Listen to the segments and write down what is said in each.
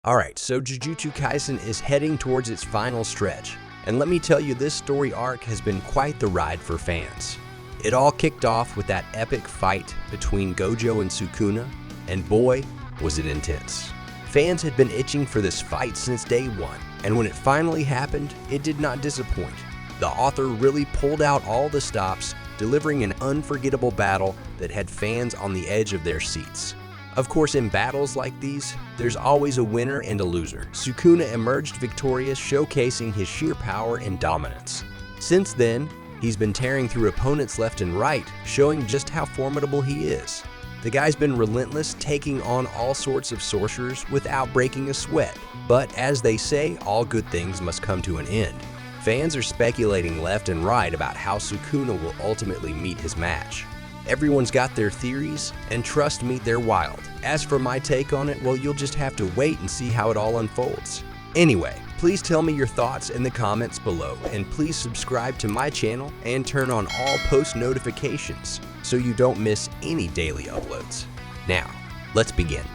Alright, so Jujutsu Kaisen is heading towards its final stretch, and let me tell you, this story arc has been quite the ride for fans. It all kicked off with that epic fight between Gojo and Sukuna, and boy, was it intense. Fans had been itching for this fight since day one, and when it finally happened, it did not disappoint. The author really pulled out all the stops, delivering an unforgettable battle that had fans on the edge of their seats. Of course, in battles like these, there's always a winner and a loser. Sukuna emerged victorious, showcasing his sheer power and dominance. Since then, he's been tearing through opponents left and right, showing just how formidable he is. The guy's been relentless, taking on all sorts of sorcerers without breaking a sweat. But as they say, all good things must come to an end. Fans are speculating left and right about how Sukuna will ultimately meet his match. Everyone's got their theories, and trust me, they're wild. As for my take on it, well, you'll just have to wait and see how it all unfolds. Anyway, please tell me your thoughts in the comments below, and please subscribe to my channel and turn on all post notifications so you don't miss any daily uploads. Now, let's begin.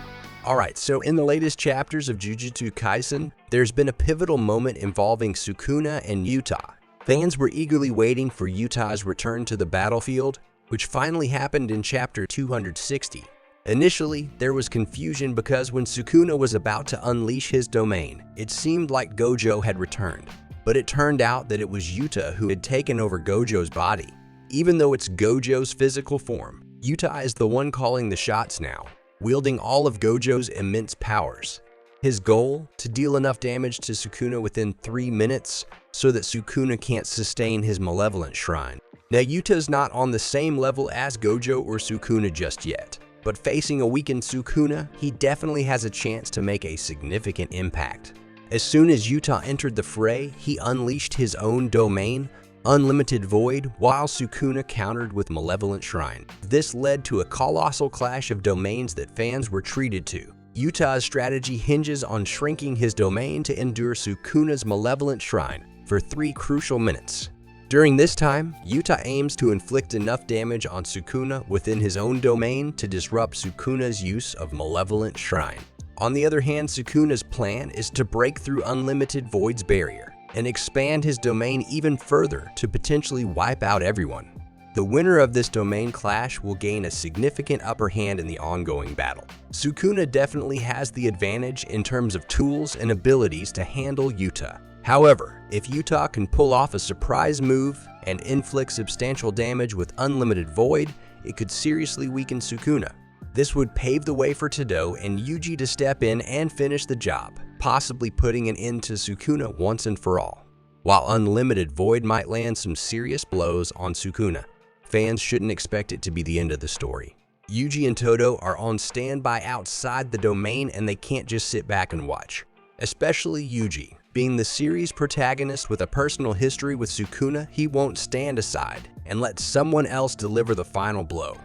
Alright, so in the latest chapters of Jujutsu Kaisen, there's been a pivotal moment involving Sukuna and Yuta. Fans were eagerly waiting for Yuta's return to the battlefield, which finally happened in chapter 260. Initially, there was confusion because when Sukuna was about to unleash his domain, it seemed like Gojo had returned. But it turned out that it was Yuta who had taken over Gojo's body. Even though it's Gojo's physical form, Yuta is the one calling the shots now, wielding all of Gojo's immense powers. His goal? To deal enough damage to Sukuna within 3 minutes so that Sukuna can't sustain his malevolent shrine. Now, Yuta's not on the same level as Gojo or Sukuna just yet, but facing a weakened Sukuna, he definitely has a chance to make a significant impact. As soon as Yuta entered the fray, he unleashed his own domain, Unlimited Void, while Sukuna countered with Malevolent Shrine. This led to a colossal clash of domains that fans were treated to. Yuta's strategy hinges on shrinking his domain to endure Sukuna's Malevolent Shrine for 3 crucial minutes. During this time, Yuta aims to inflict enough damage on Sukuna within his own domain to disrupt Sukuna's use of Malevolent Shrine. On the other hand, Sukuna's plan is to break through Unlimited Void's barrier and expand his domain even further to potentially wipe out everyone. The winner of this domain clash will gain a significant upper hand in the ongoing battle. Sukuna definitely has the advantage in terms of tools and abilities to handle Yuta. However, if Yuta can pull off a surprise move and inflict substantial damage with Unlimited Void, it could seriously weaken Sukuna. This would pave the way for TODO and YUJI to step in and finish the job, possibly putting an end to Sukuna once and for all. While Unlimited Void might land some serious blows on Sukuna, fans shouldn't expect it to be the end of the story. YUJI and TODO are on standby outside the domain, and they can't just sit back and watch. Especially YUJI. Being the series protagonist with a personal history with Sukuna, he won't stand aside and let someone else deliver the final blow.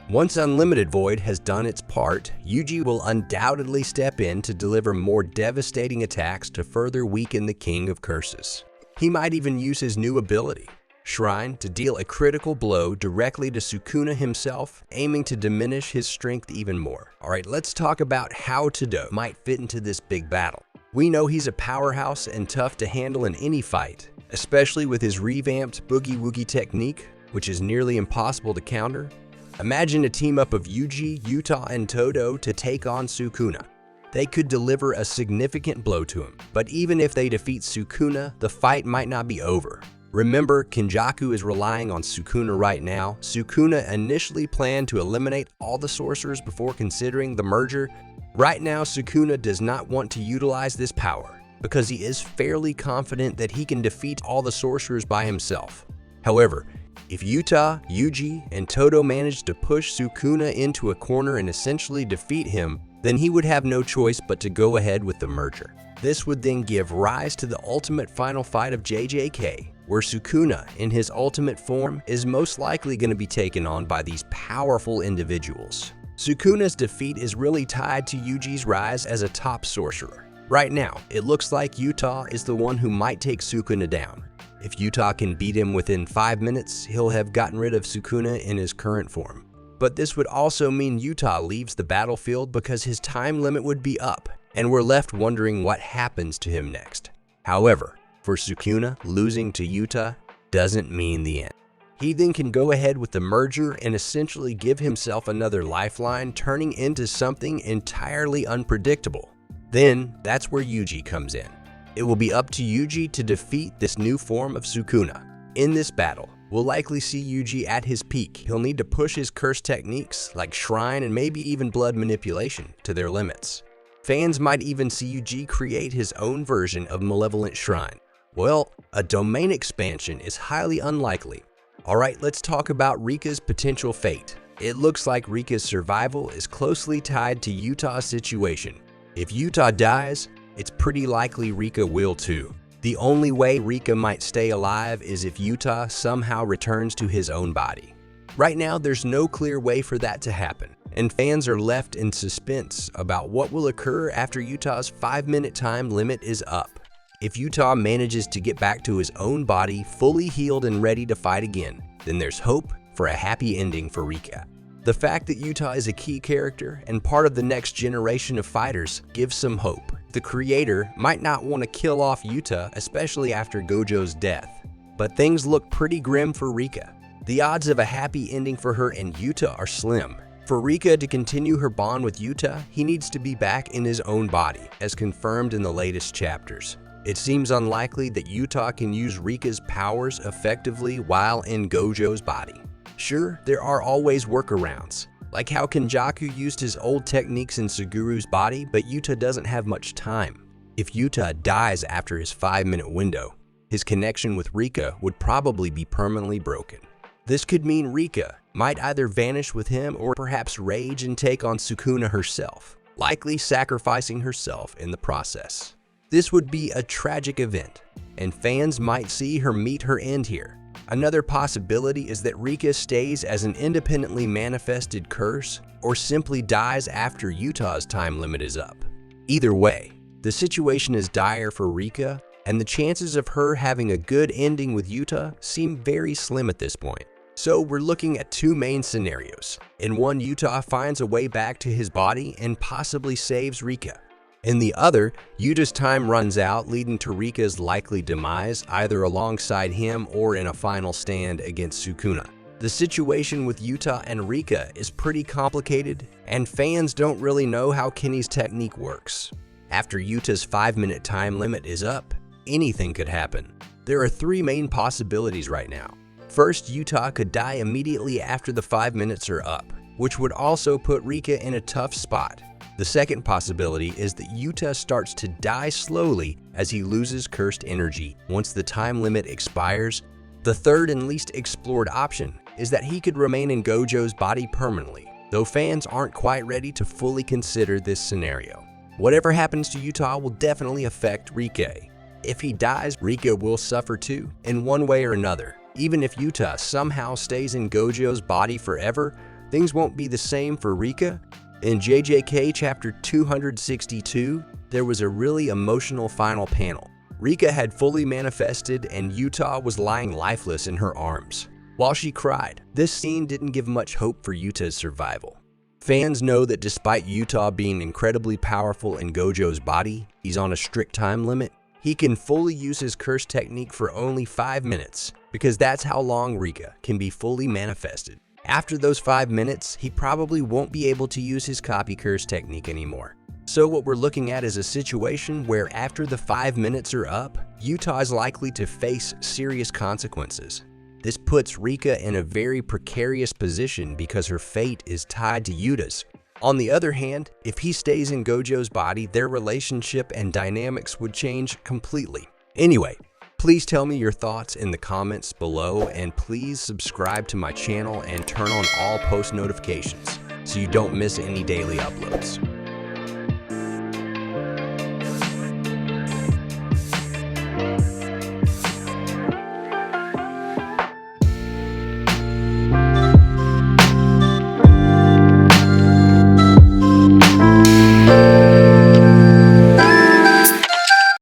Once Unlimited Void has done its part, YUJI will undoubtedly step in to deliver more devastating attacks to further weaken the King of Curses. He might even use his new ability, Shrine, to deal a critical blow directly to Sukuna himself, aiming to diminish his strength even more. Alright, let's talk about how TODO might fit into this big battle. We know he's a powerhouse and tough to handle in any fight, especially with his revamped Boogie Woogie technique, which is nearly impossible to counter. Imagine a team-up of YUJI, Yuta, and TODO to take on Sukuna. They could deliver a significant blow to him, but even if they defeat Sukuna, the fight might not be over. Remember, Kenjaku is relying on Sukuna right now. Sukuna initially planned to eliminate all the sorcerers before considering the merger. Right now, Sukuna does not want to utilize this power because he is fairly confident that he can defeat all the sorcerers by himself. However, if Yuta, YUJI, and TODO manage to push Sukuna into a corner and essentially defeat him, then he would have no choice but to go ahead with the merger. This would then give rise to the ultimate final fight of JJK, where Sukuna, in his ultimate form, is most likely going to be taken on by these powerful individuals. Sukuna's defeat is really tied to YUJI's rise as a top sorcerer. Right now, it looks like Yuta is the one who might take Sukuna down. If Yuta can beat him within 5 minutes, he'll have gotten rid of Sukuna in his current form. But this would also mean Yuta leaves the battlefield because his time limit would be up, and we're left wondering what happens to him next. However, for Sukuna, losing to Yuta doesn't mean the end. He then can go ahead with the merger and essentially give himself another lifeline, turning into something entirely unpredictable. Then, that's where YUJI comes in. It will be up to YUJI to defeat this new form of Sukuna. In this battle, we'll likely see YUJI at his peak. He'll need to push his curse techniques, like Shrine and maybe even blood manipulation, to their limits. Fans might even see YUJI create his own version of Malevolent Shrine. Well, a domain expansion is highly unlikely. Alright, let's talk about Rika's potential fate. It looks like Rika's survival is closely tied to Yuta's situation. If Yuta dies, it's pretty likely Rika will too. The only way Rika might stay alive is if Yuta somehow returns to his own body. Right now, there's no clear way for that to happen, and fans are left in suspense about what will occur after Yuta's 5-minute time limit is up. If Yuta manages to get back to his own body, fully healed and ready to fight again, then there's hope for a happy ending for Rika. The fact that Yuta is a key character and part of the next generation of fighters gives some hope. The creator might not want to kill off Yuta, especially after Gojo's death, but things look pretty grim for Rika. The odds of a happy ending for her and Yuta are slim. For Rika to continue her bond with Yuta, he needs to be back in his own body, as confirmed in the latest chapters. It seems unlikely that Yuta can use Rika's powers effectively while in Gojo's body. Sure, there are always workarounds, like how Kenjaku used his old techniques in Suguru's body, but Yuta doesn't have much time. If Yuta dies after his 5-minute window, his connection with Rika would probably be permanently broken. This could mean Rika might either vanish with him or perhaps rage and take on Sukuna herself, likely sacrificing herself in the process. This would be a tragic event, and fans might see her meet her end here. Another possibility is that Rika stays as an independently manifested curse or simply dies after Yuta's time limit is up. Either way, the situation is dire for Rika, and the chances of her having a good ending with Yuta seem very slim at this point. So we're looking at two main scenarios. In one, Yuta finds a way back to his body and possibly saves Rika. In the other, Yuta's time runs out, leading to Rika's likely demise, either alongside him or in a final stand against Sukuna. The situation with Yuta and Rika is pretty complicated, and fans don't really know how Kenny's technique works. After Yuta's 5-minute time limit is up, anything could happen. There are three main possibilities right now. First, Yuta could die immediately after the 5 minutes are up, which would also put Rika in a tough spot. The second possibility is that Yuta starts to die slowly as he loses cursed energy once the time limit expires. The third and least explored option is that he could remain in Gojo's body permanently, though fans aren't quite ready to fully consider this scenario. Whatever happens to Yuta will definitely affect Rika. If he dies, Rika will suffer too, in one way or another. Even if Yuta somehow stays in Gojo's body forever, things won't be the same for Rika. In JJK chapter 262, there was a really emotional final panel. Rika had fully manifested and Yuta was lying lifeless in her arms. While she cried, this scene didn't give much hope for Yuta's survival. Fans know that despite Yuta being incredibly powerful in Gojo's body, he's on a strict time limit. He can fully use his curse technique for only 5 minutes, because that's how long Rika can be fully manifested. After those 5 minutes, he probably won't be able to use his copy curse technique anymore. So what we're looking at is a situation where after the 5 minutes are up, Yuta is likely to face serious consequences. This puts Rika in a very precarious position because her fate is tied to Yuta's. On the other hand, if he stays in Gojo's body, their relationship and dynamics would change completely. Anyway, please tell me your thoughts in the comments below, and please subscribe to my channel and turn on all post notifications so you don't miss any daily uploads.